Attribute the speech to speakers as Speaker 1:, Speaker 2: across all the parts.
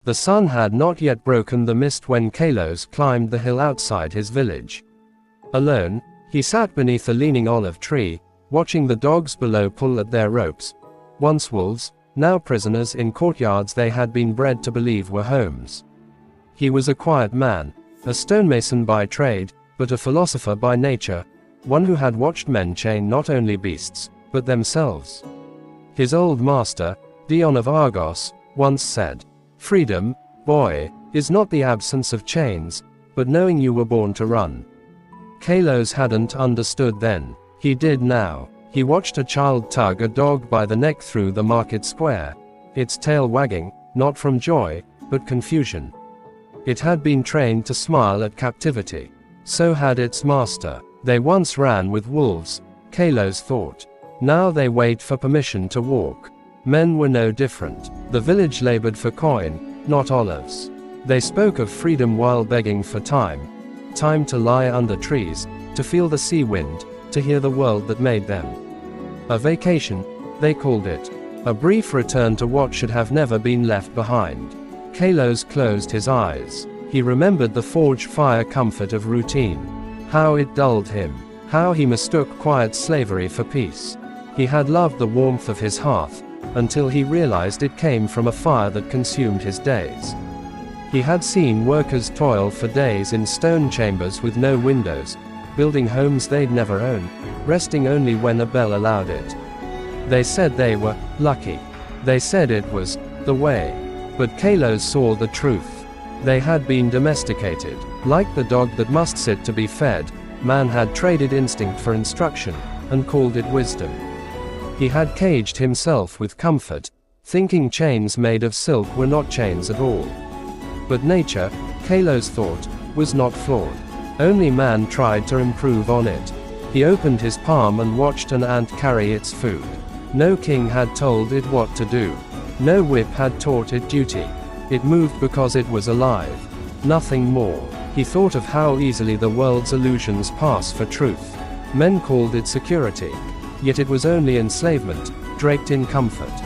Speaker 1: The sun had not yet broken the mist when Kalos climbed the hill outside his village. Alone, he sat beneath a leaning olive tree, watching the dogs below pull at their ropes. Once wolves, now prisoners in courtyards they had been bred to believe were homes. He was a quiet man, a stonemason by trade, but a philosopher by nature, one who had watched men chain not only beasts, but themselves. His old master, Dion of Argos, once said, "Freedom, boy, is not the absence of chains, but knowing you were born to run." Kalos hadn't understood then. He did now. He watched a child tug a dog by the neck through the market square, its tail wagging, not from joy, but confusion. It had been trained to smile at captivity. So had its master. They once ran with wolves, Kalos thought. Now they wait for permission to walk. Men were no different. The village labored for coin, not olives. They spoke of freedom while begging for time. Time to lie under trees, to feel the sea wind, to hear the world that made them. A vacation, they called it. A brief return to what should have never been left behind. Kalos closed his eyes. He remembered the forge fire comfort of routine. How it dulled him. How he mistook quiet slavery for peace. He had loved the warmth of his hearth, until he realized it came from a fire that consumed his days. He had seen workers toil for days in stone chambers with no windows, building homes they'd never own, resting only when a bell allowed it. They said they were lucky. They said it was the way. But Kalos saw the truth. They had been domesticated. Like the dog that must sit to be fed, man had traded instinct for instruction, and called it wisdom. He had caged himself with comfort, thinking chains made of silk were not chains at all. But nature, Kalos thought, was not flawed. Only man tried to improve on it. He opened his palm and watched an ant carry its food. No king had told it what to do. No whip had taught it duty. It moved because it was alive. Nothing more. He thought of how easily the world's illusions pass for truth. Men called it security. Yet it was only enslavement, draped in comfort.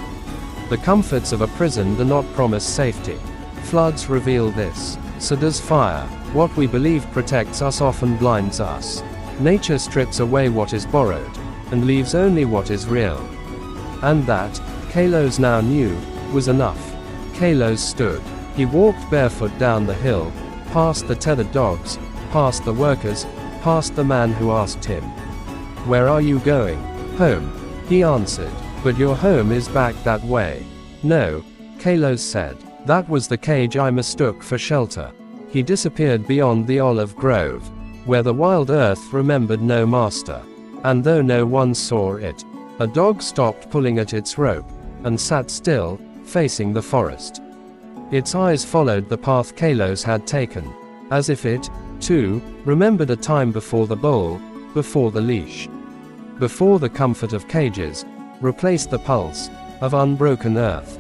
Speaker 1: The comforts of a prison do not promise safety. Floods reveal this. So does fire. What we believe protects us often blinds us. Nature strips away what is borrowed, and leaves only what is real. And that, Kalos now knew, was enough. Kalos stood. He walked barefoot down the hill, past the tethered dogs, past the workers, past the man who asked him, "Where are you going?" "Home," he answered. "But your home is back that way." "No," Kalos said. "That was the cage I mistook for shelter." He disappeared beyond the olive grove, where the wild earth remembered no master. And though no one saw it, a dog stopped pulling at its rope, and sat still, facing the forest. Its eyes followed the path Kalos had taken, as if it, too, remembered a time before the bowl, before the leash, before the comfort of cages, replaced the pulse of unbroken earth.